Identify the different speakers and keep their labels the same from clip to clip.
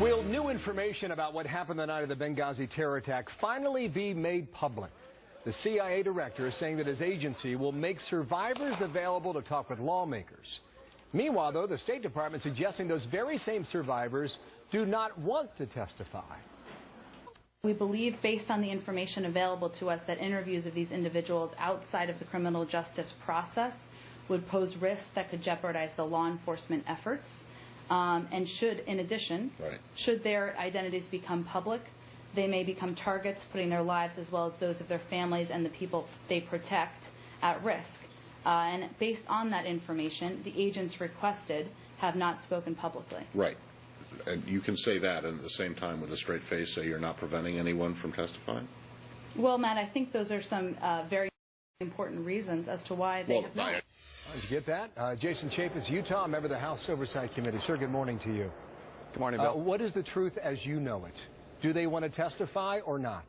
Speaker 1: Will new information about what happened the night of the Benghazi terror attack finally be made public? The CIA director is saying that his agency will make survivors available to talk with lawmakers. Meanwhile, though, the State Department suggesting those very same survivors do not want to testify.
Speaker 2: We believe, based on the information available to us, that interviews of these individuals outside of the criminal justice process would pose risks that could jeopardize the law enforcement efforts. And should, in addition, should their identities become public, they may become targets, putting their lives as well as those of their families and the people they protect at risk. And based on that information, the agents requested have not spoken publicly.
Speaker 3: Right. And you can say that, and at the same time, with a straight face, say you're not preventing anyone from testifying?
Speaker 2: Well, Matt, I think those are some very important reasons as to why they have not.
Speaker 1: Did you get that? Jason Chaffetz, Utah, member of the House Oversight Committee. Sir, good morning to you.
Speaker 4: Good morning, Bill.
Speaker 1: What is the truth as you know it? Do they want to testify or not?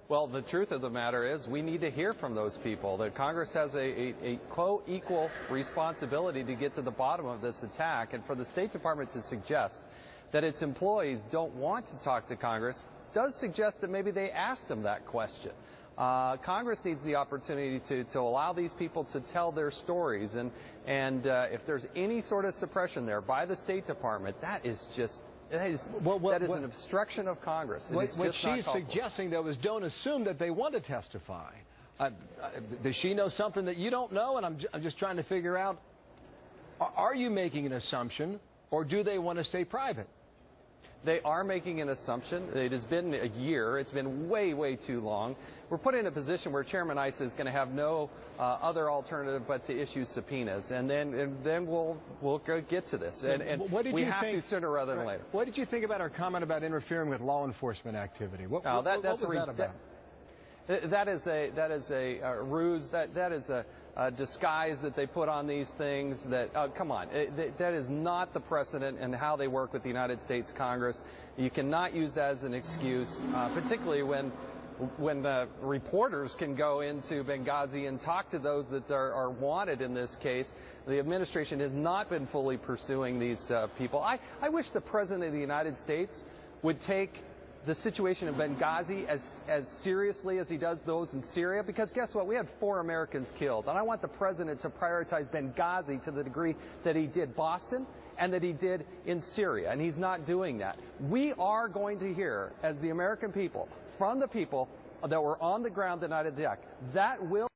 Speaker 4: Well, the truth of the matter is we need to hear from those people. That Congress has a co-equal responsibility to get to the bottom of this attack, and for the State Department to suggest that its employees don't want to talk to Congress does suggest that maybe they asked them that question. Congress needs the opportunity to allow these people to tell their stories, and if there's any sort of suppression there by the State Department, that is just that is an obstruction of Congress.
Speaker 1: What she's suggesting, though, is don't assume that they want to testify. Does she know something that you don't know? And I'm just trying to figure out, are you making an assumption, or do they want to stay private?
Speaker 4: They are making an assumption. It has been a year. It's been way, way too long. We're put in a position where Chairman Issa is going to have no other alternative but to issue subpoenas, and then we'll go get to this. And we have to sooner rather than later.
Speaker 1: What did you think about her comment about interfering with law enforcement activity? What was that about?
Speaker 4: That is a ruse. That is a disguise that they put on these things. Come on, that is not the precedent in how they work with the United States Congress. You cannot use that as an excuse, particularly when reporters can go into Benghazi and talk to those that are wanted in this case. The administration has not been fully pursuing these people. I wish the President of the United States would take the situation in Benghazi as seriously as he does those in Syria, because guess what? We had 4 Americans killed, and I want the President to prioritize Benghazi to the degree that he did Boston and that he did in Syria, and he's not doing that. We are going to hear, as the American people, from the people that were on the ground the night of the attack. That will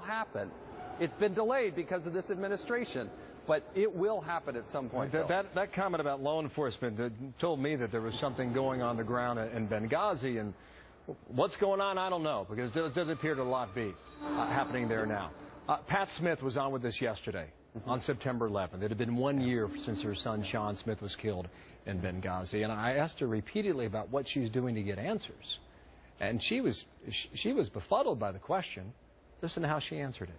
Speaker 4: happen. It's been delayed because of this administration, but it will happen at some point.
Speaker 1: That comment about law enforcement told me that there was something going on the ground in Benghazi, and what's going on, I don't know, because there does appear to a lot be happening there now. Pat Smith was on with us yesterday on September 11th. It had been 1 year since her son Sean Smith was killed in Benghazi, and I asked her repeatedly about what she's doing to get answers, and she was befuddled by the question. Listen to how she answered it.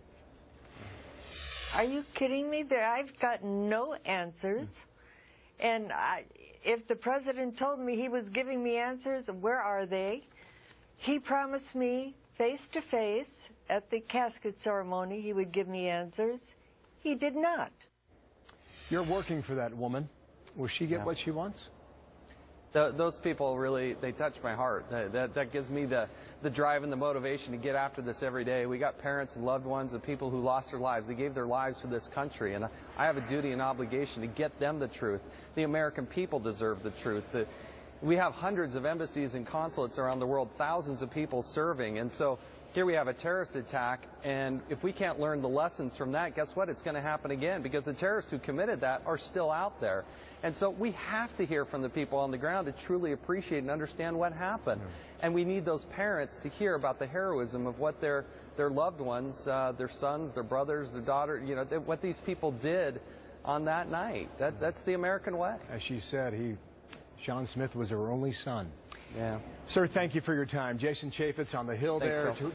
Speaker 5: Are you kidding me? I've got no answers. And if the President told me he was giving me answers, where are they? He promised me face-to-face at the casket ceremony he would give me answers. He did not.
Speaker 1: You're working for that woman. Will she get what she wants?
Speaker 4: Those people really, they touch my heart. That gives me the drive and the motivation to get after this every day. We got parents and loved ones of people who lost their lives. They gave their lives for this country, and I have a duty and obligation to get them the truth. The American people deserve the truth. We have hundreds of embassies and consulates around the world, thousands of people serving, and so here we have a terrorist attack, and if we can't learn the lessons from that, guess what? It's going to happen again, because the terrorists who committed that are still out there. And so we have to hear from the people on the ground to truly appreciate and understand what happened. And we need those parents to hear about the heroism of what their loved ones, their sons, their brothers, their daughter, what these people did on that night. That's the American way.
Speaker 1: As she said, Sean Smith was her only son.
Speaker 4: Yeah.
Speaker 1: Sir, thank you for your time. Jason Chaffetz on the Hill.
Speaker 4: Thanks, Phil.